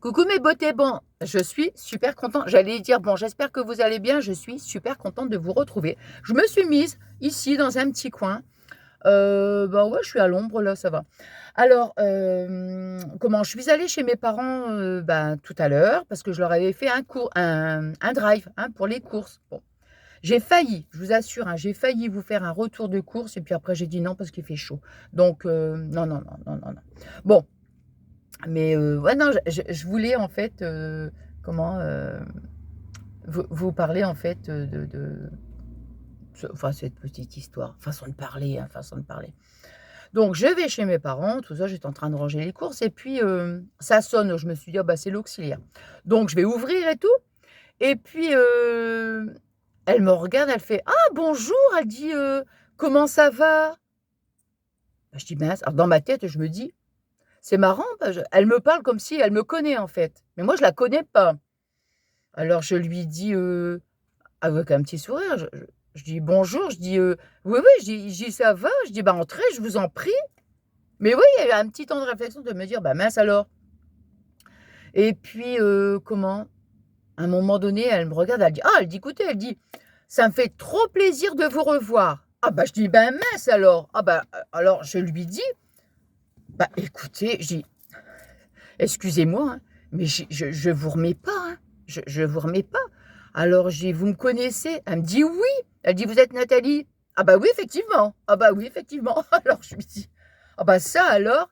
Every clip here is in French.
Coucou mes beautés, bon, je suis super contente. J'allais dire, bon, j'espère que vous allez bien. Je suis super contente de vous retrouver. Je me suis mise ici dans un petit coin. Bah ouais, je suis à l'ombre là, ça va. Alors, comment je suis allée chez mes parents ben, tout à l'heure parce que je leur avais fait un drive hein, pour les courses. Bon, j'ai failli, je vous assure, hein, j'ai failli vous faire un retour de course et puis après j'ai dit non parce qu'il fait chaud. Donc, non, non, non, non, non, non. Bon, mais ouais, non, je voulais en fait, comment, vous parler en fait, enfin cette petite histoire, façon de parler, hein, façon de parler. Donc je vais chez mes parents, tout ça, j'étais en train de ranger les courses et puis, ça sonne. Je me suis dit: «Ah bah, c'est l'auxiliaire». Donc je vais ouvrir et tout et puis, elle me regarde, elle fait: «Ah bonjour!» Elle dit: «Comment ça va?» Bah, je dis: «Mince». Alors dans ma tête, je me dis: «C'est marrant, bah, je» elle me parle comme si elle me connaît en fait, mais moi je la connais pas. Alors je lui dis, avec un petit sourire, je dis: «Bonjour», je dis, «Oui, oui», je dis: «Ça va?» Je dis: «Bah, entrez, je vous en prie». Mais oui, il y a eu un petit temps de réflexion de me dire: «Bah, mince alors?» Et puis, comment? À un moment donné, elle me regarde, elle dit: «Ah!» Elle dit: «Écoutez», elle dit: «Ça me fait trop plaisir de vous revoir». Ah bah, je dis: «Ben, mince alors!» Ah bah, alors je lui dis: «Bah, écoutez», je dis: «Excusez-moi, hein, mais je vous remets pas, hein, je vous remets pas». Alors je dis: «Vous me connaissez?» Elle me dit: «Oui». Elle dit: «Vous êtes Nathalie?» Ah bah oui, effectivement. Ah bah oui, effectivement. Alors je lui dis: «Ah bah ça alors?»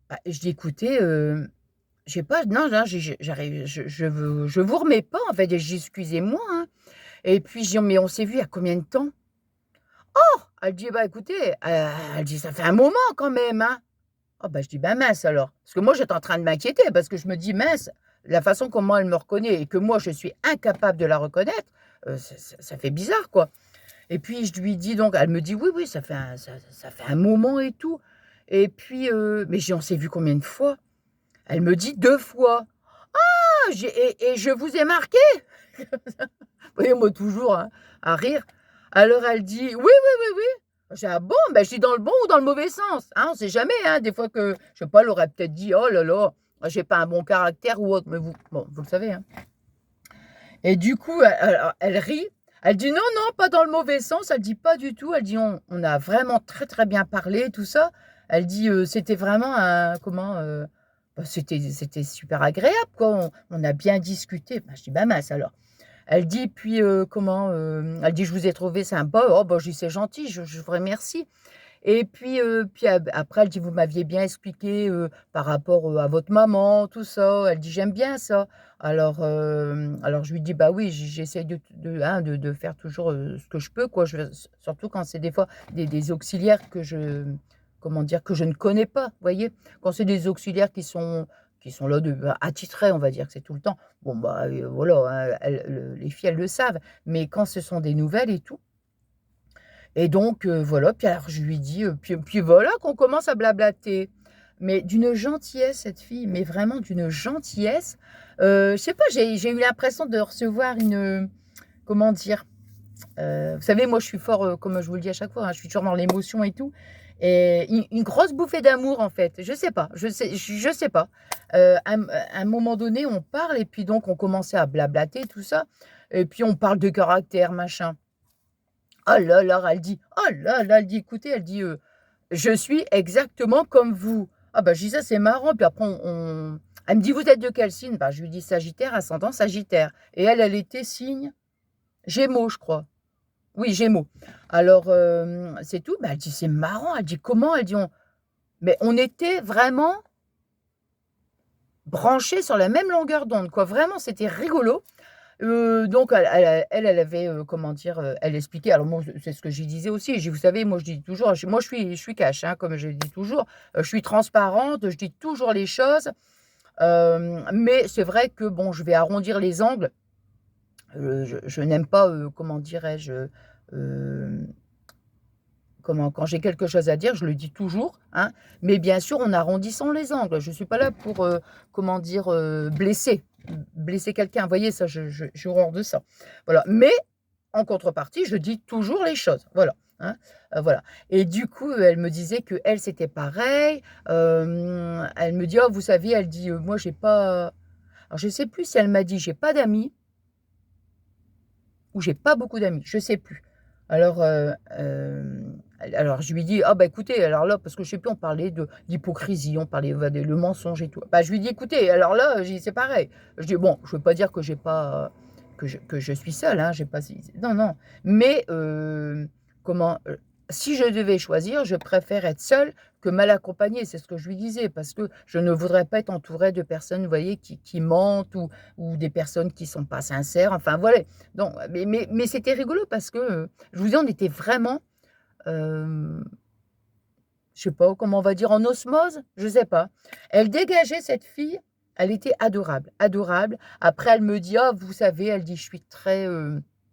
Bah, je dis: «Écoutez, j'ai pas non, non, j'arrive je vous remets pas en fait». Et je dis: «Excusez-moi, hein». Et puis je dis: «Mais on s'est vu il y a combien de temps?» Elle dit: «Bah écoutez», elle dit: «Ça fait un moment quand même, hein». Ah bah, je dis: «Bah mince alors». Parce que moi j'étais en train de m'inquiéter parce que je me dis: «Mince, la façon comment elle me reconnaît et que moi je suis incapable de la reconnaître, ça fait bizarre quoi». Et puis je lui dis donc elle me dit: «Oui, oui, ça fait un moment et tout». Et puis, mais je dis: «On s'est vu combien de fois?» Elle me dit: «2 fois». Ah! J'ai et je vous ai marqué? Vous voyez, moi toujours, hein, à rire. Alors elle dit: «Oui, oui, oui, oui». J'ai: «Ah bon?» Ben, je dis: «Dans le bon ou dans le mauvais sens?» Hein, on sait jamais, hein, des fois que je sais pas, elle aurait peut-être dit: «Oh là là, j'ai pas un bon caractère» ou autre, mais vous bon, vous le savez, hein. Et du coup, elle rit, elle dit: «Non, non, pas dans le mauvais sens», elle dit: «Pas du tout», elle dit: «On a vraiment très, très bien parlé, tout ça». Elle dit: «C'était vraiment un comment, bah, c'était super agréable, quoi, on a bien discuté». Bah, je dis: «Bah, mince alors». Elle dit puis, comment, elle dit: «Je vous ai trouvé sympa». Oh bah, je dis: «C'est gentil, je vous remercie». Et puis, après elle dit: «Vous m'aviez bien expliqué, par rapport, à votre maman, tout ça». Elle dit: «J'aime bien ça». Alors, alors je lui dis: «Bah oui, j'essaie hein, de faire toujours, ce que je peux quoi». Je surtout quand c'est des fois des auxiliaires que je comment dire? Que je ne connais pas, vous voyez? Quand c'est des auxiliaires qui sont là attitrés, on va dire que c'est tout le temps. Bon bah, voilà, hein, les filles, elles le savent. Mais quand ce sont des nouvelles et tout et donc voilà, puis alors je lui dis, puis voilà qu'on commence à blablater. Mais d'une gentillesse cette fille, mais vraiment d'une gentillesse. Je sais pas, j'ai eu l'impression de recevoir comment dire? Vous savez, moi je suis fort, comme je vous le dis à chaque fois, hein, je suis toujours dans l'émotion et tout et une grosse bouffée d'amour en fait. Je sais pas, je sais pas. À un moment donné, on parle et puis donc on commençait à blablater tout ça et puis on parle de caractère machin. Oh là là, elle dit: «Oh là là», elle dit: «Écoutez», elle dit, «Je suis exactement comme vous». Ah bah, je dis: «Ça, c'est marrant». Puis après elle me dit: «Vous êtes de quel signe?» Bah, je lui dis: «Sagittaire, ascendant Sagittaire» et elle était signe Gémeaux, je crois. Oui, Gémeaux. Alors, c'est tout. Bah, elle dit: «C'est marrant», elle dit: «Comment?» Elle dit: On était vraiment branchés sur la même longueur d'onde, quoi. Vraiment, c'était rigolo». Donc elle avait, comment dire? Elle expliquait alors moi c'est ce que je lui disais aussi. Je dis: «Vous savez, moi je dis toujours, je suis cash, hein, comme je dis toujours, je suis transparente, je dis toujours les choses, mais c'est vrai que bon, je vais arrondir les angles, je n'aime pas, comment dirais-je? Comment quand j'ai quelque chose à dire, je le dis toujours, hein, mais bien sûr en arrondissant les angles. Je suis pas là pour, comment dire? Blesser quelqu'un. Vous voyez ça, j'ai horreur de ça. Voilà, mais en contrepartie, je dis toujours les choses. Voilà, hein, voilà et du coup, elle me disait qu'elle, c'était pareil. Elle me dit: «Oh, vous savez», elle dit: «Moi, j'ai pas». Alors je sais plus si elle m'a dit: «J'ai pas d'amis» ou «J'ai pas beaucoup d'amis», je sais plus. Alors, alors je lui dis: «Ah bah écoutez, alors là» parce que je sais plus, on parlait de l'hypocrisie, on parlait, le mensonge et tout. Bah je lui dis: «Écoutez, alors là», j'ai dit: «C'est pareil». Je dis: «Bon, je veux pas dire que j'ai pas, que je suis seule, hein, j'ai pas si non, non, mais comment, si je devais choisir, je préfère être seule que mal accompagnée». C'est ce que je lui disais parce que je ne voudrais pas être entourée de personnes, vous voyez, qui mentent ou des personnes qui sont pas sincères, enfin voilà. Donc mais c'était rigolo parce que, je vous dis, on était vraiment, hem, je sais pas comment on va dire, en osmose? Je sais pas. Elle dégageait cette fille, elle était adorable, adorable. Après elle me dit: «Ah vous savez», elle dit: «Je suis très,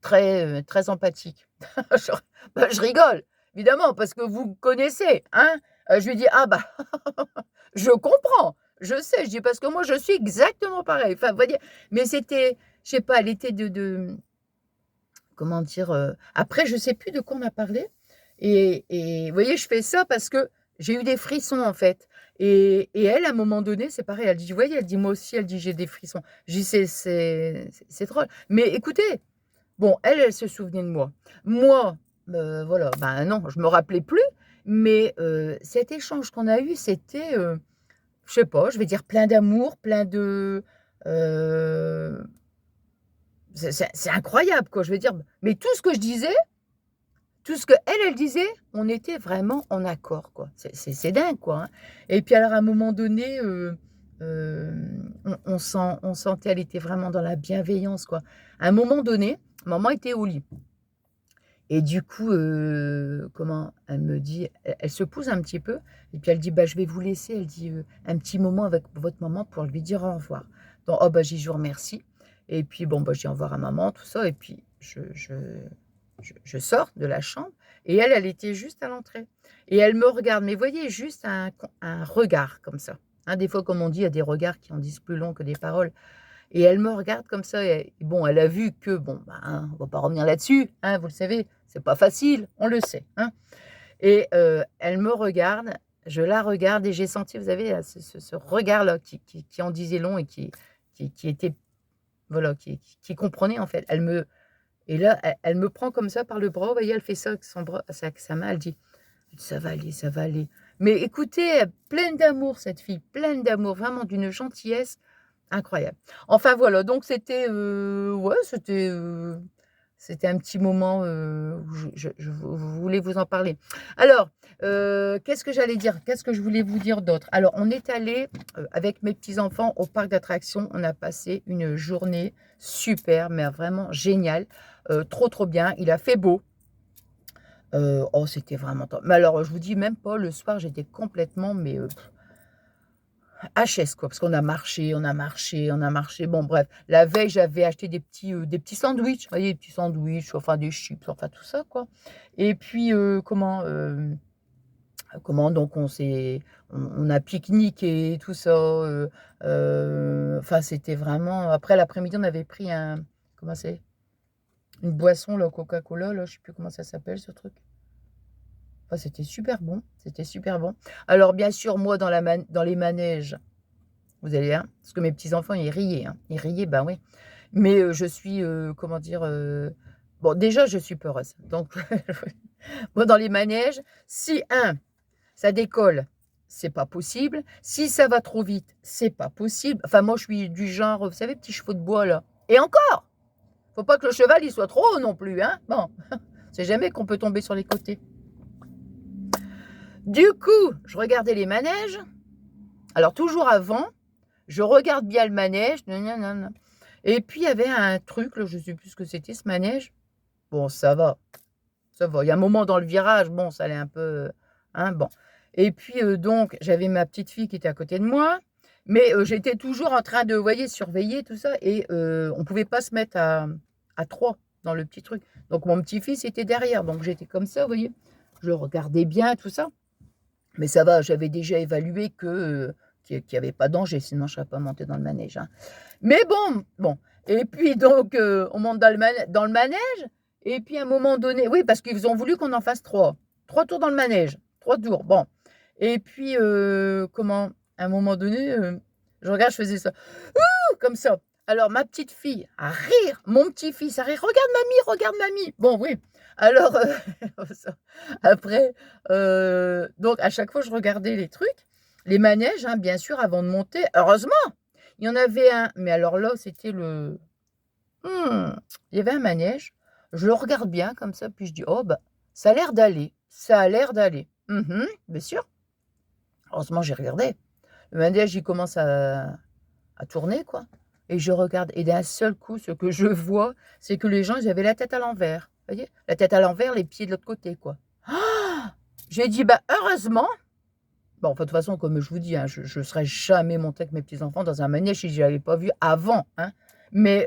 très empathique». Je bah, je rigole, évidemment, parce que vous me connaissez, hein? Je lui dis: «Ah bah, je comprends, je sais», je dis: «Parce que moi je suis exactement pareil». Enfin, vous voyez? Mais c'était, je sais pas, elle était de comment dire? Après je sais plus de quoi on a parlé et vous voyez, je fais ça parce que j'ai eu des frissons, en fait et elle, à un moment donné, c'est pareil, elle dit: «Vous voyez?» elle dit: «Moi aussi», elle dit: «J'ai des frissons». Je dis: C'est drôle». Mais écoutez, bon, elle, elle se souvenait de moi. Moi, voilà, ben, non, je me rappelais plus, mais cet échange qu'on a eu, c'était, je sais pas, je vais dire plein d'amour, plein de, heu, c'est incroyable, quoi, je veux dire, mais tout ce que je disais, tout ce qu'elle, elle disait, on était vraiment en accord, quoi. C'est dingue, quoi, hein. Et puis alors à un moment donné, on sentait, elle était vraiment dans la bienveillance, quoi. À un moment donné, maman était au lit et du coup, comment? Elle me dit, elle se pose un petit peu et puis elle dit: «Bah, je vais vous laisser», elle dit, «un petit moment avec votre maman pour lui dire au revoir». Donc, oh bah, j'ai dit: «Je vous remercie» et puis bon, bah, je dis au revoir à maman, tout ça et puis je sors de la chambre et elle, elle était juste à l'entrée et elle me regarde, mais voyez juste un regard comme ça, hein. Des fois, comme on dit, il y a des regards qui en disent plus long que des paroles et elle me regarde comme ça et bon, elle a vu que bon, ben, hein, on va pas revenir là-dessus, hein, vous le savez, c'est pas facile, on le sait, hein et elle me regarde, je la regarde et j'ai senti, vous savez, ce regard-là qui en disait long et qui était voilà, qui comprenait, en fait. Elle me et là, elle me prend comme ça par le bras, vous voyez, elle fait ça avec son bras, avec sa main, elle dit: «Ça va aller, ça va aller». Mais écoutez, pleine d'amour cette fille, pleine d'amour, vraiment d'une gentillesse incroyable. Enfin voilà, donc c'était, ouais, c'était un petit moment, où je voulais vous en parler. Alors, qu'est-ce que j'allais dire? Qu'est-ce que je voulais vous dire d'autre? Alors on est allés, avec mes petits-enfants au parc d'attractions. On a passé une journée super, mais vraiment géniale, trop, trop bien. Il a fait beau. Oh c'était vraiment top. Mais alors, je vous dis même pas, le soir, j'étais complètement mais, HS quoi, parce qu'on a marché, on a marché, on a marché. Bon bref, la veille, j'avais acheté des petits sandwichs, vous voyez, des petits sandwichs, enfin des chips, enfin tout ça quoi et puis, comment donc on a pique-niqué tout ça, enfin c'était vraiment après l'après-midi, on avait pris comment c'est? Une boisson là, Coca-Cola là, je sais plus comment ça s'appelle ce truc. Enfin c'était super bon, c'était super bon. Alors bien sûr, moi dans les manèges, vous allez hein, parce que mes petits-enfants, ils riaient, hein. Ils riaient, ben oui. Mais, je suis, comment dire? Bon déjà je suis peureuse. Donc moi dans les manèges, si ça décolle, c'est pas possible. Si ça va trop vite, c'est pas possible. Enfin moi je suis du genre, vous savez, petits chevaux de bois là et encore! Faut pas que le cheval il soit trop haut non plus, hein. Bon, on sait jamais qu'on peut tomber sur les côtés. Du coup, je regardais les manèges. Alors toujours avant, je regarde bien le manège, nin nin nin nin et puis il y avait un truc là, je sais plus ce que c'était ce manège. Bon ça va, ça va. Il y a un moment dans le virage, bon ça allait un peu, hein, bon et puis, donc j'avais ma petite fille qui était à côté de moi, mais, j'étais toujours en train de, vous voyez, surveiller tout ça et on pouvait pas se mettre à 3 dans le petit truc. Donc mon petit-fils était derrière, donc j'étais comme ça, vous voyez? Je le regardais bien tout ça, mais ça va, j'avais déjà évalué que, qu'il y avait pas danger, sinon je serais pas montée dans le manège, hein. Mais bon, bon et puis donc, on monte dans le manège et puis à un moment donné oui, parce qu'ils ont voulu qu'on en fasse 3 tours dans le manège, 3 tours, bon et puis, comment? À un moment donné, je regarde, je faisais ça. comme ça. Alors ma petite fille à rire, mon petit-fils à rire: regarde mamie». Bon oui, alors, ça après, donc à chaque fois je regardais les trucs, les manèges, hein, bien sûr avant de monter. Heureusement, il y en avait un, mais alors là, c'était le il y avait un manège, je le regarde bien comme ça, puis je dis: «Oh bah, ça a l'air d'aller, ça a l'air d'aller». Bien sûr. Heureusement, j'ai regardé. Le manège, il commence à tourner, quoi, et je regarde et d'un seul coup, ce que je vois, c'est que les gens, ils avaient la tête à l'envers. Vous voyez? La tête à l'envers, les pieds de l'autre côté, quoi. Ah, j'ai dit: «Bah, heureusement». Bon, enfin, de toute façon, comme je vous dis, hein, je serais jamais montée avec mes petits-enfants dans un manège si je l'avais pas vu avant, hein. Mais,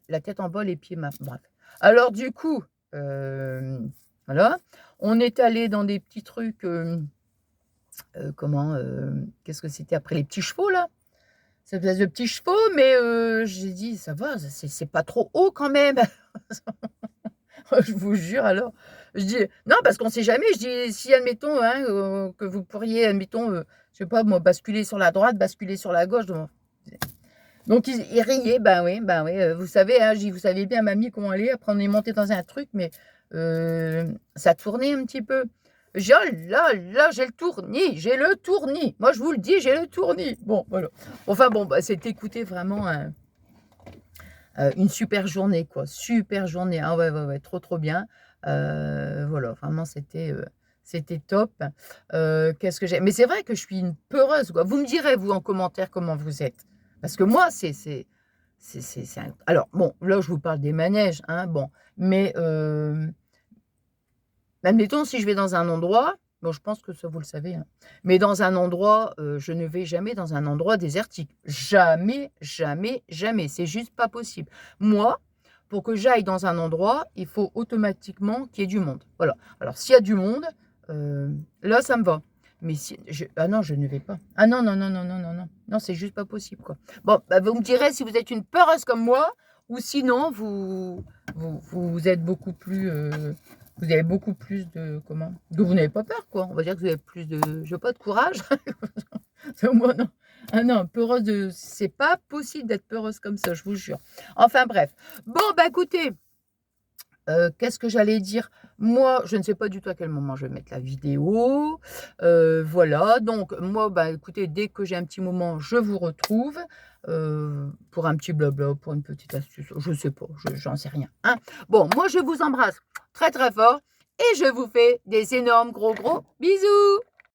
la tête en bas, les pieds bref. Alors du coup, voilà, on est allé dans des petits trucs, comment, qu'est-ce que c'était après les petits chevaux là? Cette espèce de petits chevaux, mais, j'ai dit: «Ça va, c'est pas trop haut quand même». Je vous jure alors, je dis: «Non parce qu'on sait jamais», je dis: «Si admettons, hein, que vous pourriez admettons, je sais pas moi, basculer sur la droite, basculer sur la gauche». Donc ils riaient, ben oui, vous savez, hein, je dis: «Vous savez bien mamie comment elle est». Après on est monté dans un truc, mais, ça tournait un petit peu. J'ai: «Oh là là, j'ai le tournis, j'ai le tournis. Moi je vous le dis, j'ai le tournis». Bon voilà. Enfin bon, bah, c'était écoutez vraiment une super journée quoi, super journée. Ah ouais, ouais, ouais, trop, trop bien. Voilà, vraiment c'était top. Qu'est-ce que j'ai mais c'est vrai que je suis une peureuse quoi. Vous me direz vous en commentaire comment vous êtes. Parce que moi c'est un alors bon, là je vous parle des manèges, hein, bon, mais admettons si je vais dans un endroit, bon je pense que ça vous le savez, hein, mais dans un endroit, je ne vais jamais dans un endroit désertique. Jamais, jamais, jamais, c'est juste pas possible. Moi, pour que j'aille dans un endroit, il faut automatiquement qu'il y ait du monde. Voilà. Alors s'il y a du monde, là ça me va. Mais si ah non, je ne vais pas. Ah non, non, non, non, non, non, non. Non, c'est juste pas possible, quoi. Bon, bah, vous me direz si vous êtes une peureuse comme moi ou sinon vous êtes beaucoup plus, vous avez beaucoup plus de comment? Que vous n'avez pas peur, quoi. On va dire que vous avez plus de je sais pas, de courage. Moi non. Ah non, peureuse de c'est pas possible d'être peureuse comme ça, je vous jure. Enfin bref. Bon, bah, écoutez, qu'est-ce que j'allais dire? Moi, je ne sais pas du tout à quel moment je vais mettre la vidéo. Voilà, donc moi, bah, écoutez, dès que j'ai un petit moment, je vous retrouve, pour un petit blabla, pour une petite astuce, je sais pas, j'en sais rien, hein. Bon, moi, je vous embrasse très, très fort et je vous fais des énormes gros, gros bisous!